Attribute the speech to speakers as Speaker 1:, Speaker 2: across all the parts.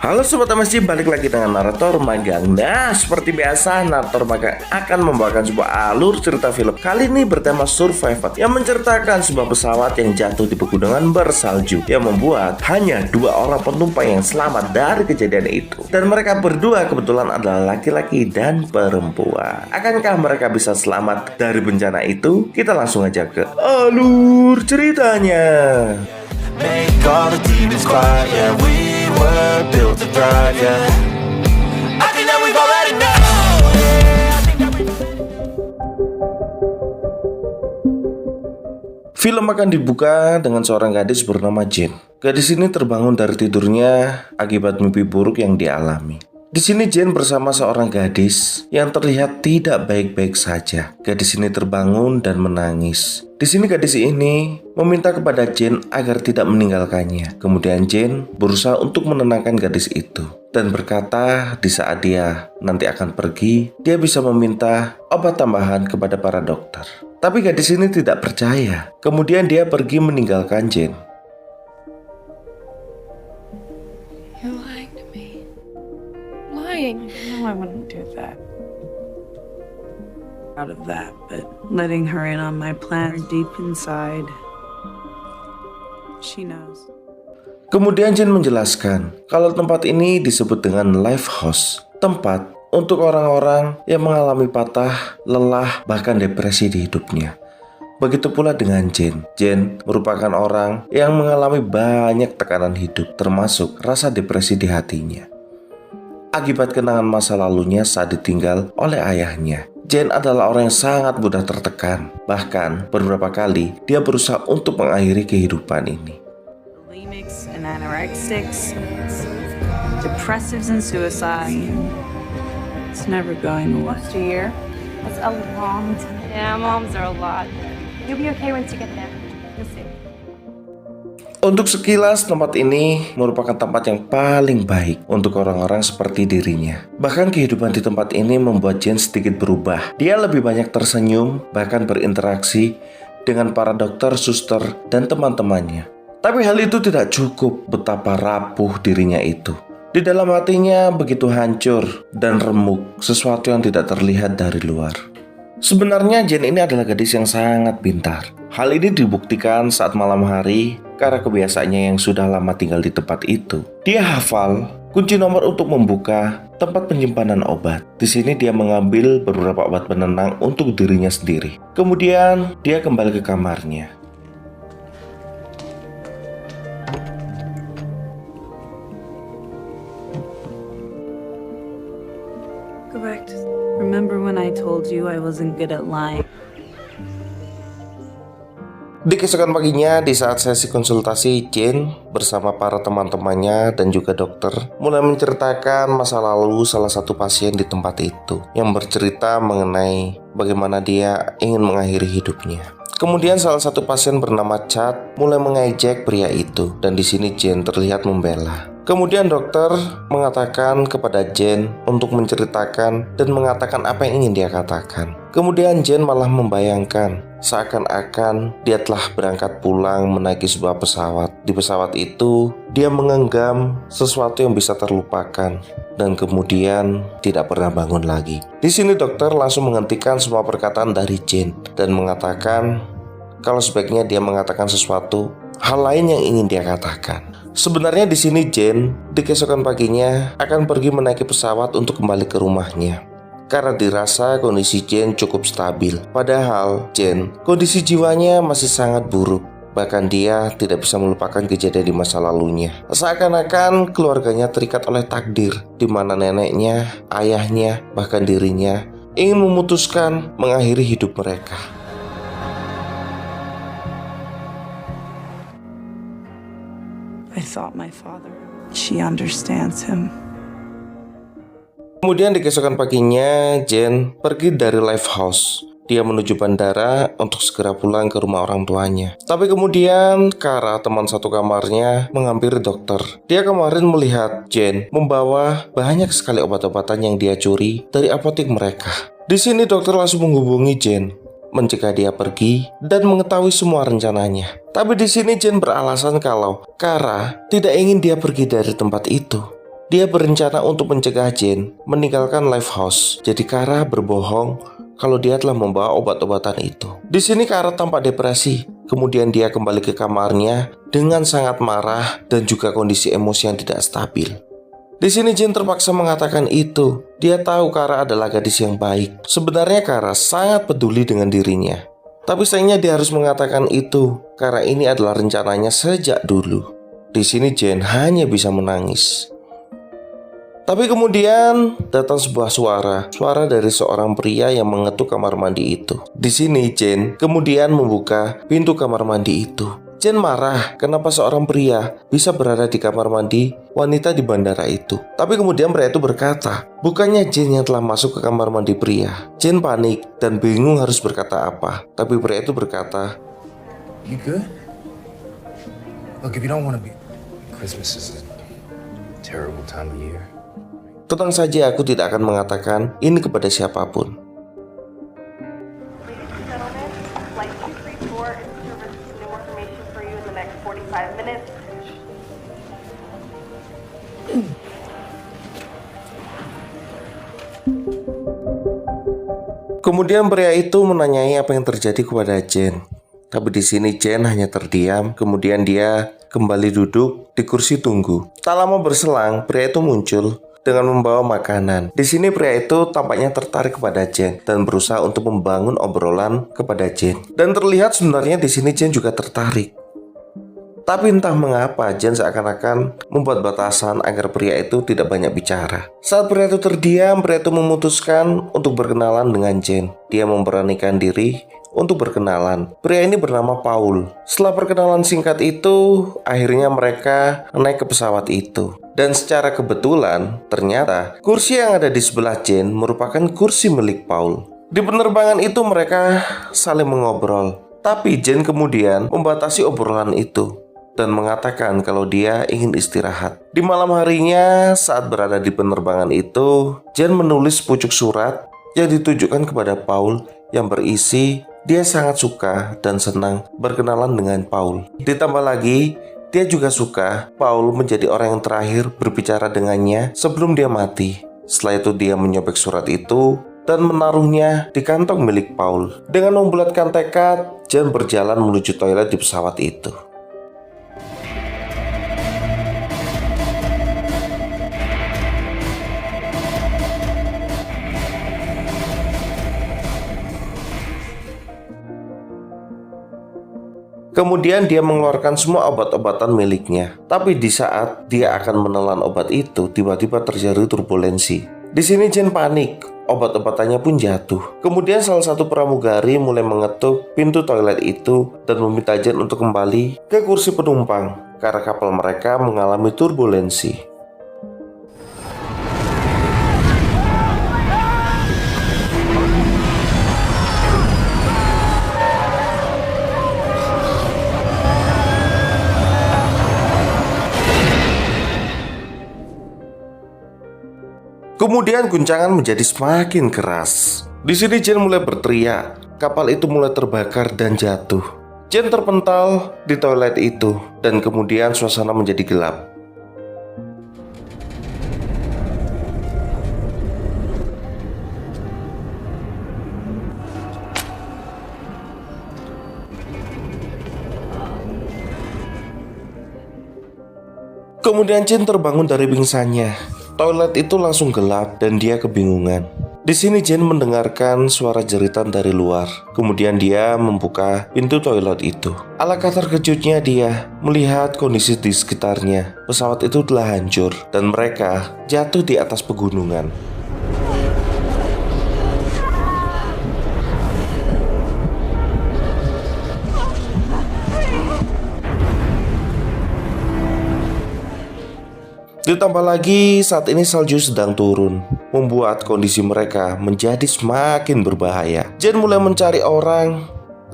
Speaker 1: Halo Sobat MSC, balik lagi dengan narator magang. Nah, seperti biasa, narator magang akan membawakan sebuah alur cerita film. Kali ini bertema Survivor, yang menceritakan sebuah pesawat yang jatuh di pegunungan bersalju, yang membuat hanya 2 orang penumpang yang selamat dari kejadian itu. Dan mereka berdua kebetulan adalah laki-laki dan perempuan. Akankah mereka bisa selamat dari bencana itu? Kita langsung aja ke alur ceritanya.
Speaker 2: Make all the demons quiet, yeah, we were built to thrive, yeah. I think that we've already
Speaker 1: Film akan dibuka dengan seorang gadis bernama Jane. Gadis ini terbangun dari tidurnya akibat mimpi buruk yang dialami. Di sini Jane bersama seorang gadis yang terlihat tidak baik-baik saja. Gadis ini terbangun dan menangis. Di sini gadis ini meminta kepada Jane agar tidak meninggalkannya. Kemudian Jane berusaha untuk menenangkan gadis itu dan berkata di saat dia nanti akan pergi, dia bisa meminta obat tambahan kepada para dokter. Tapi gadis ini tidak percaya. Kemudian dia pergi meninggalkan Jane.
Speaker 3: You're lying to me. Lying.
Speaker 4: No, I wouldn't do that. Out of that, but letting her in on my plans deep inside, she knows.
Speaker 1: Kemudian Jane menjelaskan kalau tempat ini disebut dengan life house, tempat untuk orang-orang yang mengalami patah, lelah, bahkan depresi di hidupnya. Begitu pula dengan Jane. Jane merupakan orang yang mengalami banyak tekanan hidup, termasuk rasa depresi di hatinya. Akibat kenangan masa lalunya saat ditinggal oleh ayahnya, Jane adalah orang yang sangat mudah tertekan. Bahkan beberapa kali dia berusaha untuk mengakhiri kehidupan ini.
Speaker 4: Bulimics and anorexics, depressives and suicide. It's never going away.
Speaker 3: Almost a year. That's a long time. Yeah, moms are a lot. You'll be okay once you get there. You'll see.
Speaker 1: Untuk sekilas, tempat ini merupakan tempat yang paling baik untuk orang-orang seperti dirinya. Bahkan kehidupan di tempat ini membuat Jane sedikit berubah. Dia lebih banyak tersenyum, bahkan berinteraksi dengan para dokter, suster, dan teman-temannya. Tapi hal itu tidak cukup. Betapa rapuh dirinya itu. Di dalam hatinya begitu hancur dan remuk, sesuatu yang tidak terlihat dari luar. Sebenarnya Jane ini adalah gadis yang sangat pintar. Hal ini dibuktikan saat malam hari karena kebiasaannya yang sudah lama tinggal di tempat itu. Dia hafal kunci nomor untuk membuka tempat penyimpanan obat. Di sini dia mengambil beberapa obat penenang untuk dirinya sendiri. Kemudian dia kembali ke kamarnya.
Speaker 4: Go back to. Remember when I told you I wasn't good at lying?
Speaker 1: Di keesokan paginya, di saat sesi konsultasi, Jane bersama para teman-temannya dan juga dokter mulai menceritakan masa lalu salah satu pasien di tempat itu yang bercerita mengenai bagaimana dia ingin mengakhiri hidupnya. Kemudian salah satu pasien bernama Chad mulai mengejek pria itu dan di sini Jane terlihat membela. Kemudian dokter mengatakan kepada Jane untuk menceritakan dan mengatakan apa yang ingin dia katakan. Kemudian Jane malah membayangkan seakan-akan dia telah berangkat pulang menaiki sebuah pesawat. Di pesawat itu dia mengenggam sesuatu yang bisa terlupakan dan kemudian tidak pernah bangun lagi. Di sini dokter langsung menghentikan semua perkataan dari Jane dan mengatakan kalau sebaiknya dia mengatakan sesuatu hal lain yang ingin dia katakan. Sebenarnya di sini Jane di keesokan paginya akan pergi menaiki pesawat untuk kembali ke rumahnya karena dirasa kondisi Jane cukup stabil. Padahal Jane kondisi jiwanya masih sangat buruk. Bahkan dia tidak bisa melupakan kejadian di masa lalunya. Seakan-akan keluarganya terikat oleh takdir, di mana neneknya, ayahnya, bahkan dirinya ingin memutuskan mengakhiri hidup mereka.
Speaker 4: I thought my father. She understands him.
Speaker 1: Kemudian di keesokan paginya, Jane pergi dari life house. Dia menuju bandara untuk segera pulang ke rumah orang tuanya. Tapi kemudian Kara, teman satu kamarnya, menghampiri dokter. Dia kemarin melihat Jane membawa banyak sekali obat-obatan yang dia curi dari apotek mereka. Di sini dokter langsung menghubungi Jane, mencegah dia pergi dan mengetahui semua rencananya. Tapi di sini Jane beralasan kalau Kara tidak ingin dia pergi dari tempat itu. dia berencana untuk mencegah Jane meninggalkan live house. Jadi Kara berbohong kalau dia telah membawa obat-obatan itu. Di sini Kara tampak depresi. Kemudian dia kembali ke kamarnya dengan sangat marah dan juga kondisi emosi yang tidak stabil. Di sini Jane terpaksa mengatakan itu. Dia tahu Kara adalah gadis yang baik. Sebenarnya Kara sangat peduli dengan dirinya. Tapi sayangnya dia harus mengatakan itu karena ini adalah rencananya sejak dulu. Di sini Jane hanya bisa menangis. Tapi kemudian datang sebuah suara dari seorang pria yang mengetuk kamar mandi itu. Di sini Jane kemudian membuka pintu kamar mandi itu. Jane marah kenapa seorang pria bisa berada di kamar mandi wanita di bandara itu. Tapi kemudian pria itu berkata, bukannya Jane yang telah masuk ke kamar mandi pria. Jane panik dan bingung harus berkata apa. Tapi pria itu berkata,
Speaker 5: You good? Look, if you don't want to be... Christmas is a terrible time of year.
Speaker 1: tenang saja, aku tidak akan mengatakan ini kepada siapapun.
Speaker 6: Ladies and gentlemen, Flight 234 is servicing new information for you in the next 45 minutes.
Speaker 1: Kemudian pria itu menanyai apa yang terjadi kepada Jane. Tapi di sini Jane hanya terdiam. Kemudian dia kembali duduk di kursi tunggu. Tak lama berselang, pria itu muncul dengan membawa makanan. Di sini pria itu tampaknya tertarik kepada Jane dan berusaha untuk membangun obrolan kepada Jane. Dan terlihat sebenarnya di sini Jane juga tertarik. Tapi entah mengapa Jane seakan-akan membuat batasan agar pria itu tidak banyak bicara. Saat pria itu terdiam, pria itu memutuskan untuk berkenalan dengan Jane. Dia memberanikan diri untuk berkenalan. Pria ini bernama Paul. Setelah perkenalan singkat itu, akhirnya mereka naik ke pesawat itu. Dan secara kebetulan, ternyata kursi yang ada di sebelah Jane merupakan kursi milik Paul. Di penerbangan itu mereka saling mengobrol. Tapi Jane kemudian membatasi obrolan itu dan mengatakan kalau dia ingin istirahat. Di malam harinya, saat berada di penerbangan itu, Jane menulis pucuk surat yang ditujukan kepada Paul yang berisi dia sangat suka dan senang berkenalan dengan Paul. Ditambah lagi, dia juga suka Paul menjadi orang yang terakhir berbicara dengannya sebelum dia mati. Setelah itu dia menyobek surat itu dan menaruhnya di kantong milik Paul. Dengan membulatkan tekad, Jane berjalan menuju toilet di pesawat itu. Kemudian dia mengeluarkan semua obat-obatan miliknya. Tapi di saat dia akan menelan obat itu, tiba-tiba terjadi turbulensi. Di sini Jane panik, obat-obatannya pun jatuh. Kemudian salah satu pramugari mulai mengetuk pintu toilet itu dan meminta Jane untuk kembali ke kursi penumpang karena kapal mereka mengalami turbulensi. Kemudian guncangan menjadi semakin keras. Di sini Jane mulai berteriak. Kapal itu mulai terbakar dan jatuh. Jane terpental di toilet itu dan kemudian suasana menjadi gelap. Kemudian Jane terbangun dari pingsannya. Toilet itu langsung gelap dan dia kebingungan. Di sini Jane mendengarkan suara jeritan dari luar. Kemudian dia membuka pintu toilet itu. Alangkah terkejutnya dia melihat kondisi di sekitarnya. Pesawat itu telah hancur dan mereka jatuh di atas pegunungan. Ditambah lagi saat ini salju sedang turun, membuat kondisi mereka menjadi semakin berbahaya. Jane mulai mencari orang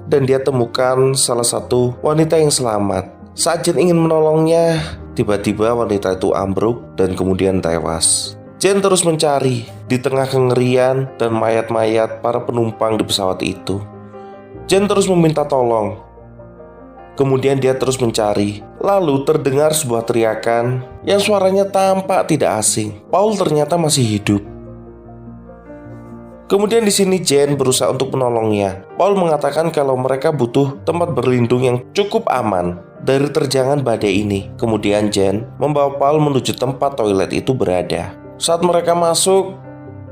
Speaker 1: dan dia temukan salah satu wanita yang selamat. Saat Jane ingin menolongnya, tiba-tiba wanita itu ambruk dan kemudian tewas. Jane terus mencari di tengah kengerian dan mayat-mayat para penumpang di pesawat itu. Jane terus meminta tolong. Kemudian dia terus mencari. Lalu terdengar sebuah teriakan yang suaranya tampak tidak asing. Paul ternyata masih hidup. Kemudian di sini Jane berusaha untuk menolongnya. Paul mengatakan kalau mereka butuh tempat berlindung yang cukup aman dari terjangan badai ini. Kemudian Jane membawa Paul menuju tempat toilet itu berada. Saat mereka masuk,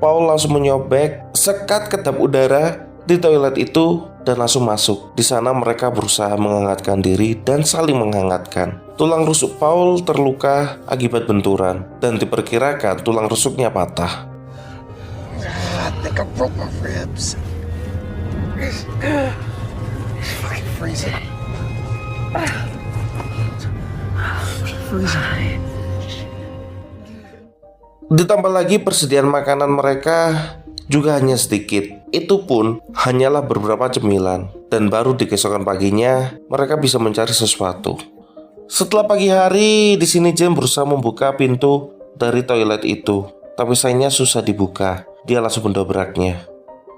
Speaker 1: Paul langsung menyobek sekat kedap udara di toilet itu dan langsung masuk. Di sana mereka berusaha menghangatkan diri dan saling menghangatkan. Tulang rusuk Paul terluka akibat benturan dan diperkirakan tulang rusuknya patah.
Speaker 5: I think I broke my ribs. It's fucking freezing. Freezing.
Speaker 1: Ditambah lagi persediaan makanan mereka juga hanya sedikit. Itu pun hanyalah beberapa cemilan. Dan baru di keesokan paginya mereka bisa mencari sesuatu. Setelah pagi hari, di sini Jane berusaha membuka pintu dari toilet itu, tapi sayangnya susah dibuka. Dia langsung mendobraknya.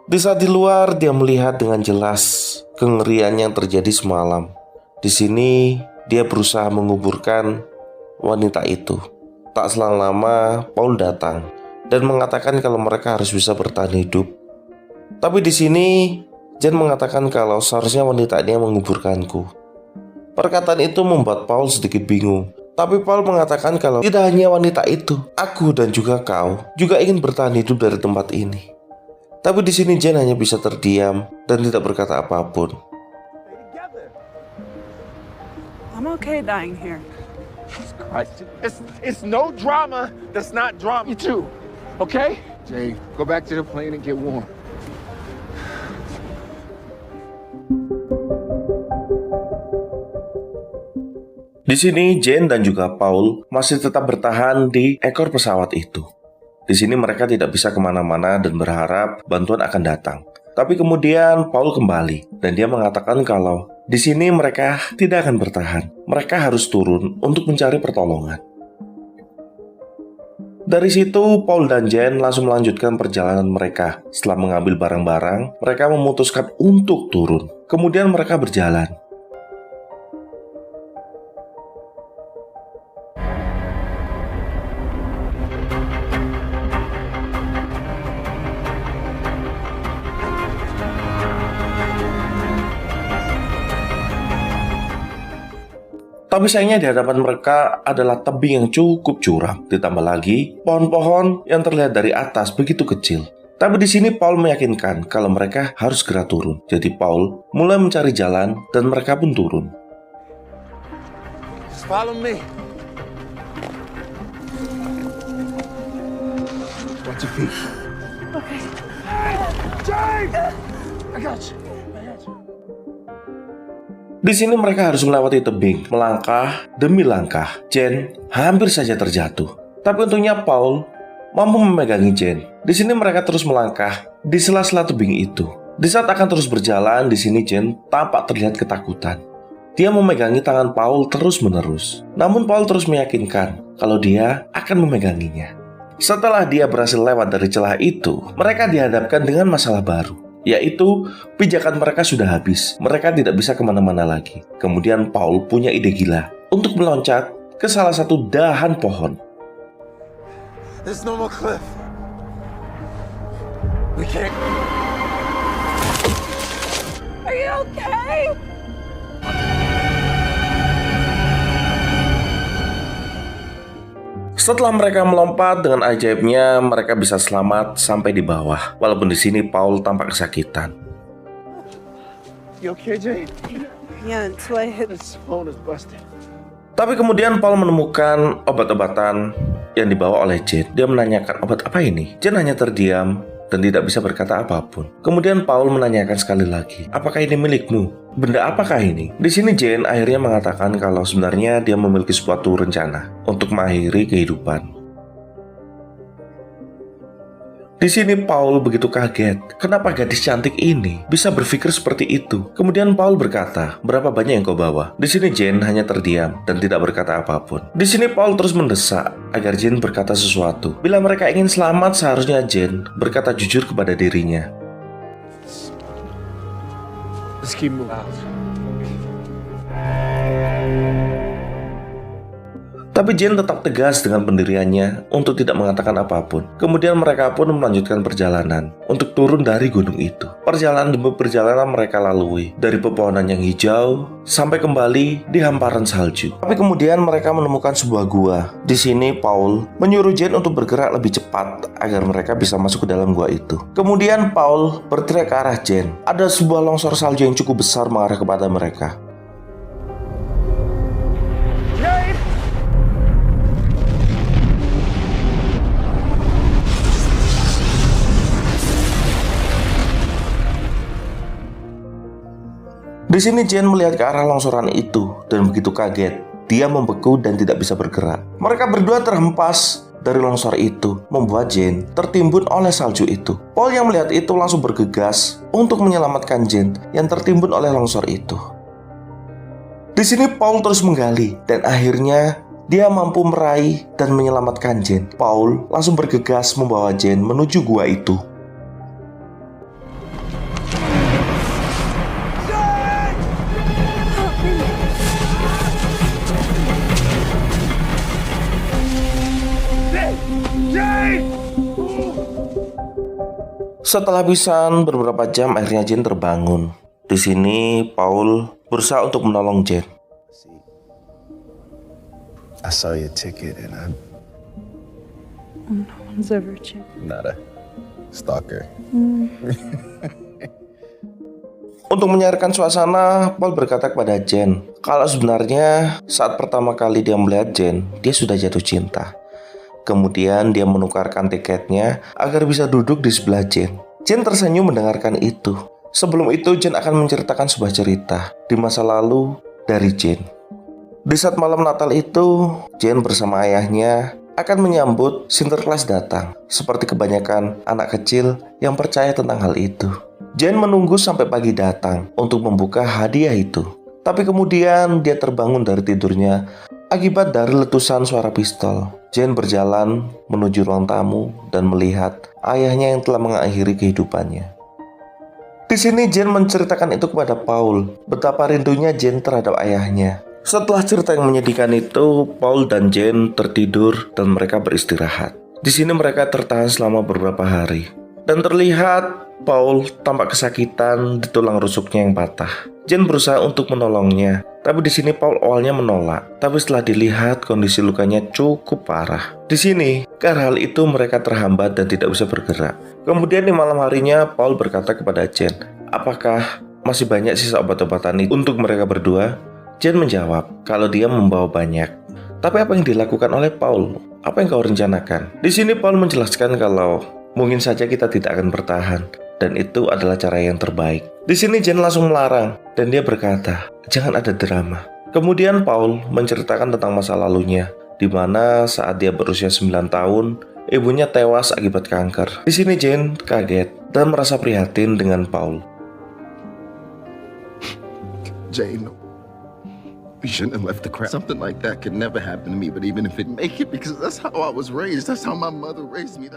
Speaker 1: Di saat di luar, dia melihat dengan jelas kengerian yang terjadi semalam. Di sini dia berusaha menguburkan wanita itu. Tak selang lama, Paul datang dan mengatakan kalau mereka harus bisa bertahan hidup. Tapi di sini Jane mengatakan kalau seharusnya wanita ini yang menguburkanku. Perkataan itu membuat Paul sedikit bingung. Tapi Paul mengatakan kalau tidak hanya wanita itu, aku dan juga kau juga ingin bertahan hidup dari tempat ini. Tapi di sini Jane hanya bisa terdiam dan tidak berkata apapun.
Speaker 4: I'm okay dying here.
Speaker 7: It's no drama that's not drama. You too, okay?
Speaker 5: Jay, go back to the plane and get warm.
Speaker 1: Di sini Jane dan juga Paul masih tetap bertahan di ekor pesawat itu. Di sini mereka tidak bisa kemana-mana dan berharap bantuan akan datang. Tapi kemudian Paul kembali dan dia mengatakan kalau di sini mereka tidak akan bertahan. Mereka harus turun untuk mencari pertolongan. Dari situ Paul dan Jane langsung melanjutkan perjalanan mereka. Setelah mengambil barang-barang, mereka memutuskan untuk turun. Kemudian mereka berjalan. Tapi sayangnya di hadapan mereka adalah tebing yang cukup curam. Ditambah lagi, pohon-pohon yang terlihat dari atas begitu kecil. Tapi di sini Paul meyakinkan kalau mereka harus segera turun. Jadi Paul mulai mencari jalan dan mereka pun turun.
Speaker 7: Just follow me.
Speaker 5: Watch your feet.
Speaker 7: Okay. Jane! I got you.
Speaker 1: Di sini mereka harus melewati tebing, melangkah demi langkah. Jane hampir saja terjatuh. Tapi untungnya Paul mampu memegangi Jane. Di sini mereka terus melangkah di sela-sela tebing itu. Di saat akan terus berjalan, di sini Jane tampak terlihat ketakutan. Dia memegangi tangan Paul terus-menerus. Namun Paul terus meyakinkan kalau dia akan memeganginya. Setelah dia berhasil lewat dari celah itu, mereka dihadapkan dengan masalah baru, yaitu pijakan mereka sudah habis. Mereka tidak bisa kemana-mana lagi. Kemudian Paul punya ide gila untuk meloncat ke salah satu dahan pohon.
Speaker 7: There's no more cliff. We can't.
Speaker 4: Are you okay?
Speaker 1: Setelah mereka melompat, dengan ajaibnya mereka bisa selamat sampai di bawah. Walaupun di sini Paul tampak kesakitan.
Speaker 7: You okay, Jane?
Speaker 4: Yeah, until I hit.
Speaker 7: This phone is busted.
Speaker 1: Tapi kemudian Paul menemukan obat-obatan yang dibawa oleh Jane. Dia menanyakan, obat apa ini? Jane hanya terdiam dan tidak bisa berkata apapun. Kemudian Paul menanyakan sekali lagi, apakah ini milikmu? Benda apakah ini? Di sini Jane akhirnya mengatakan kalau sebenarnya dia memiliki suatu rencana untuk mengakhiri kehidupan. Di sini Paul begitu kaget. Kenapa gadis cantik ini bisa berpikir seperti itu? Kemudian Paul berkata, berapa banyak yang kau bawa? Di sini Jane hanya terdiam dan tidak berkata apapun. Di sini Paul terus mendesak agar Jane berkata sesuatu. Bila mereka ingin selamat, seharusnya Jane berkata jujur kepada dirinya.
Speaker 7: Let's keep moving.
Speaker 1: Tapi Jane tetap tegas dengan pendiriannya untuk tidak mengatakan apapun. Kemudian mereka pun melanjutkan perjalanan untuk turun dari gunung itu. Perjalanan demi perjalanan mereka lalui, dari pepohonan yang hijau sampai kembali di hamparan salju. Tapi kemudian mereka menemukan sebuah gua. Di sini Paul menyuruh Jane untuk bergerak lebih cepat agar mereka bisa masuk ke dalam gua itu. Kemudian Paul berteriak ke arah Jane. Ada sebuah longsor salju yang cukup besar mengarah kepada mereka. Di sini Jane melihat ke arah longsoran itu dan begitu kaget, dia membeku dan tidak bisa bergerak. Mereka berdua terhempas dari longsor itu, membuat Jane tertimbun oleh salju itu. Paul yang melihat itu langsung bergegas untuk menyelamatkan Jane yang tertimbun oleh longsor itu. Di sini Paul terus menggali dan akhirnya dia mampu meraih dan menyelamatkan Jane. Paul langsung bergegas membawa Jane menuju gua itu. Setelah habisan beberapa jam, akhirnya Jane terbangun. Di sini Paul berusaha untuk menolong Jane.
Speaker 5: I saw your ticket and I'm
Speaker 4: No one's ever checked.
Speaker 5: not a stalker.
Speaker 1: Untuk menyairkan suasana, Paul berkata kepada Jane kalau sebenarnya saat pertama kali dia melihat Jane, dia sudah jatuh cinta. Kemudian dia menukarkan tiketnya agar bisa duduk di sebelah Jane. Jane tersenyum mendengarkan itu. Sebelum itu Jane akan menceritakan sebuah cerita di masa lalu dari Jane. Di saat malam Natal itu, Jane bersama ayahnya akan menyambut Sinterklas datang. Seperti kebanyakan anak kecil yang percaya tentang hal itu, Jane menunggu sampai pagi datang untuk membuka hadiah itu. Tapi kemudian dia terbangun dari tidurnya akibat dari letusan suara pistol. Jane berjalan menuju ruang tamu dan melihat ayahnya yang telah mengakhiri kehidupannya. Di sini Jane menceritakan itu kepada Paul, betapa rindunya Jane terhadap ayahnya. Setelah cerita yang menyedihkan itu, Paul dan Jane tertidur dan mereka beristirahat. Di sini mereka tertahan selama beberapa hari. Dan terlihat Paul tampak kesakitan di tulang rusuknya yang patah. Jane berusaha untuk menolongnya, tapi di sini Paul awalnya menolak. Tapi setelah dilihat kondisi lukanya cukup parah. Di sini, karena hal itu mereka terhambat dan tidak bisa bergerak. Kemudian di malam harinya Paul berkata kepada Jane, apakah masih banyak sisa obat-obatan itu untuk mereka berdua? Jane menjawab kalau dia membawa banyak. Tapi apa yang dilakukan oleh Paul? Apa yang kau rencanakan? Di sini Paul menjelaskan kalau mungkin saja kita tidak akan bertahan, dan itu adalah cara yang terbaik. Di sini Jane langsung melarang, dan dia berkata, jangan ada drama. Kemudian Paul menceritakan tentang masa lalunya, di mana saat dia berusia 9 tahun, ibunya tewas akibat kanker. Di sini Jane kaget dan merasa prihatin dengan Paul.
Speaker 8: Jane, we shouldn't have left the crowd. Something like that could never happen to me, but even if it make it, because that's how I was raised. That's how my mother raised me.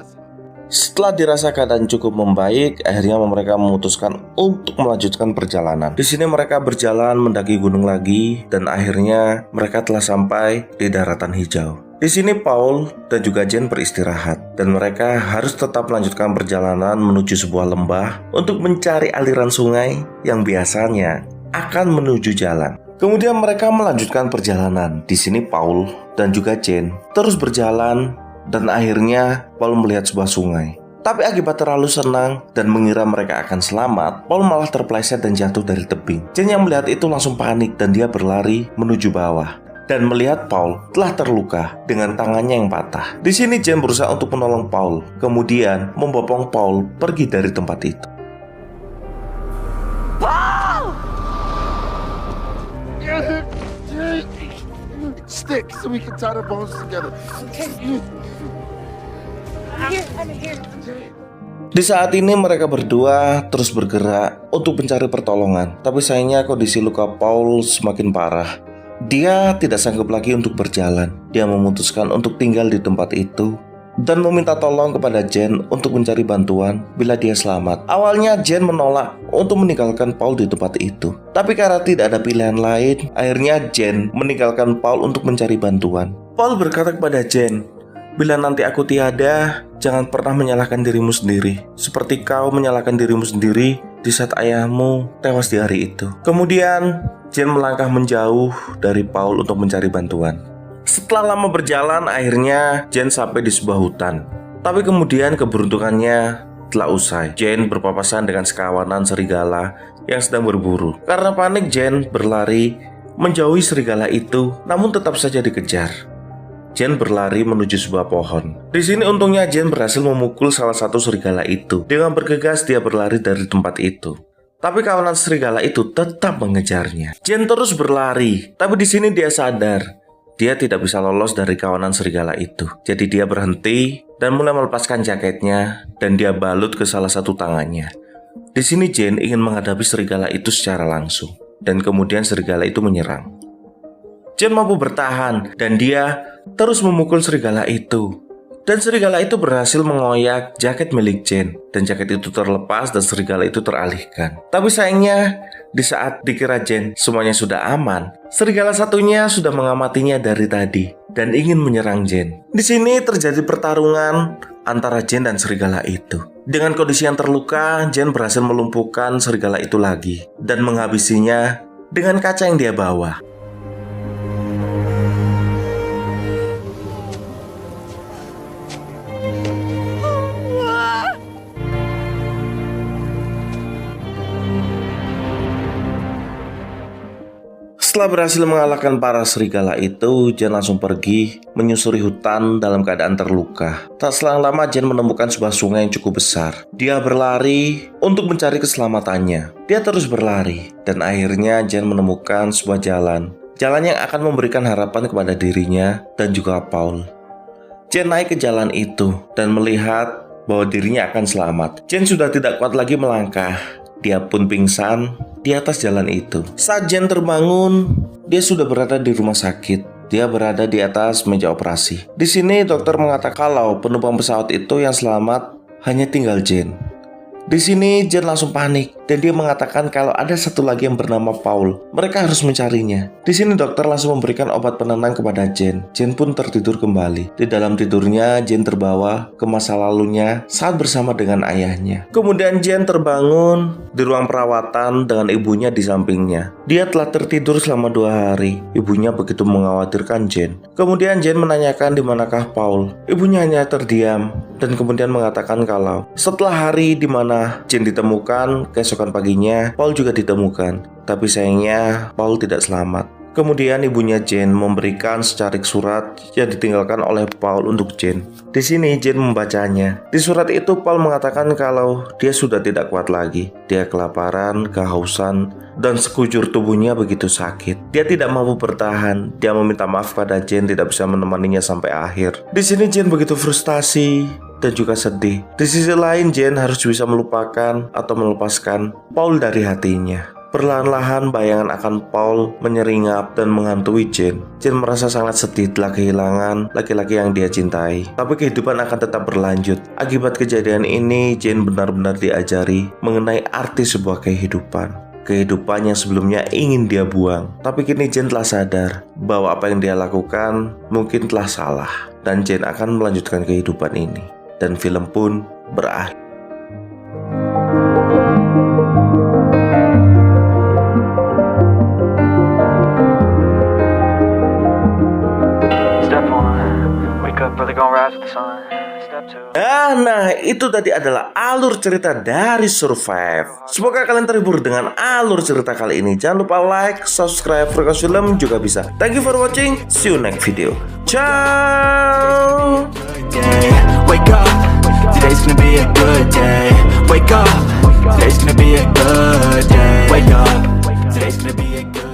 Speaker 1: Setelah dirasa keadaan cukup membaik, akhirnya mereka memutuskan untuk melanjutkan perjalanan. Di sini mereka berjalan mendaki gunung lagi, dan akhirnya mereka telah sampai di daratan hijau. Di sini Paul dan juga Jane beristirahat, dan mereka harus tetap melanjutkan perjalanan menuju sebuah lembah untuk mencari aliran sungai yang biasanya akan menuju jalan. Kemudian mereka melanjutkan perjalanan. Di sini Paul dan juga Jane terus berjalan, dan akhirnya Paul melihat sebuah sungai. Tapi akibat terlalu senang dan mengira mereka akan selamat, Paul malah terpeleset dan jatuh dari tebing. Jane yang melihat itu langsung panik dan dia berlari menuju bawah dan melihat Paul telah terluka dengan tangannya yang patah. Di sini Jane berusaha untuk menolong Paul, kemudian membopong Paul pergi dari tempat itu.
Speaker 8: Stick so we can tie the bones together.
Speaker 1: Di saat ini mereka berdua terus bergerak untuk mencari pertolongan. Tapi sayangnya kondisi luka Paul semakin parah. Dia tidak sanggup lagi untuk berjalan. Dia memutuskan untuk tinggal di tempat itu dan meminta tolong kepada Jane untuk mencari bantuan bila dia selamat. Awalnya Jane menolak untuk meninggalkan Paul di tempat itu. Tapi karena tidak ada pilihan lain, akhirnya Jane meninggalkan Paul untuk mencari bantuan. Paul berkata kepada Jane, "Bila nanti aku tiada, jangan pernah menyalahkan dirimu sendiri, seperti kau menyalahkan dirimu sendiri di saat ayahmu tewas di hari itu." Kemudian, Jane melangkah menjauh dari Paul untuk mencari bantuan. Setelah lama berjalan, akhirnya Jane sampai di sebuah hutan. Tapi kemudian keberuntungannya telah usai. Jane berpapasan dengan sekawanan serigala yang sedang berburu. Karena panik, Jane berlari menjauhi serigala itu, namun tetap saja dikejar. Jane berlari menuju sebuah pohon. Di sini untungnya Jane berhasil memukul salah satu serigala itu. Dengan bergegas dia berlari dari tempat itu. Tapi kawanan serigala itu tetap mengejarnya. Jane terus berlari, tapi di sini dia sadar dia tidak bisa lolos dari kawanan serigala itu. Jadi dia berhenti dan mulai melepaskan jaketnya dan dia balut ke salah satu tangannya. Di sini Jane ingin menghadapi serigala itu secara langsung, dan kemudian serigala itu menyerang. Jane mampu bertahan dan dia terus memukul serigala itu. Dan serigala itu berhasil mengoyak jaket milik Jane, dan jaket itu terlepas dan serigala itu teralihkan. Tapi sayangnya, di saat dikira Jane semuanya sudah aman, serigala satunya sudah mengamatinya dari tadi dan ingin menyerang Jane. Di sini terjadi pertarungan antara Jane dan serigala itu. Dengan kondisi yang terluka, Jane berhasil melumpuhkan serigala itu lagi dan menghabisinya dengan kaca yang dia bawa. Setelah berhasil mengalahkan para serigala itu, Jane langsung pergi menyusuri hutan dalam keadaan terluka. Tak selang lama Jane menemukan sebuah sungai yang cukup besar. Dia berlari untuk mencari keselamatannya. Dia terus berlari dan akhirnya Jane menemukan sebuah jalan. Jalan yang akan memberikan harapan kepada dirinya dan juga Paul. Jane naik ke jalan itu dan melihat bahwa dirinya akan selamat. Jane sudah tidak kuat lagi melangkah. Dia pun pingsan di atas jalan itu. Saat Jane terbangun, dia sudah berada di rumah sakit. Dia berada di atas meja operasi. Di sini dokter mengatakan kalau penumpang pesawat itu yang selamat hanya tinggal Jane. Di sini Jane langsung panik dan dia mengatakan kalau ada satu lagi yang bernama Paul. Mereka harus mencarinya. Di sini dokter langsung memberikan obat penenang kepada Jane. Jane pun tertidur kembali. Di dalam tidurnya Jane terbawa ke masa lalunya saat bersama dengan ayahnya. Kemudian Jane terbangun di ruang perawatan dengan ibunya di sampingnya. Dia telah tertidur selama 2 hari. Ibunya begitu mengkhawatirkan Jane. Kemudian Jane menanyakan di manakah Paul. Ibunya hanya terdiam dan kemudian mengatakan kalau setelah hari di mana Jane ditemukan, keesokan paginya Paul juga ditemukan. Tapi sayangnya Paul tidak selamat. Kemudian ibunya Jane memberikan secarik surat yang ditinggalkan oleh Paul untuk Jane. Di sini Jane membacanya. Di surat itu Paul mengatakan kalau dia sudah tidak kuat lagi. Dia kelaparan, kehausan, dan sekujur tubuhnya begitu sakit. Dia tidak mampu bertahan. Dia meminta maaf pada Jane tidak bisa menemaninya sampai akhir. Di sini Jane begitu frustasi dan juga sedih. Di sisi lain Jane harus bisa melupakan atau melepaskan Paul dari hatinya. Perlahan-lahan bayangan akan Paul menyeringgap dan menghantui Jane. Jane merasa sangat sedih telah kehilangan laki-laki yang dia cintai. Tapi kehidupan akan tetap berlanjut. Akibat kejadian ini Jane benar-benar diajari mengenai arti sebuah kehidupan. Kehidupan yang sebelumnya ingin dia buang. Tapi kini Jane telah sadar bahwa apa yang dia lakukan mungkin telah salah. Dan Jane akan melanjutkan kehidupan ini. Dan film pun berakhir. Nah, itu tadi adalah alur cerita dari Survive. Semoga kalian terhibur dengan alur cerita kali ini. Jangan lupa like, subscribe, Frekuensi Film juga bisa. Thank you for watching. See you next video. Ciao.
Speaker 2: Wake up, today's gonna be a good day. Wake up, today's gonna be a good day. Wake up, today's gonna be a good day.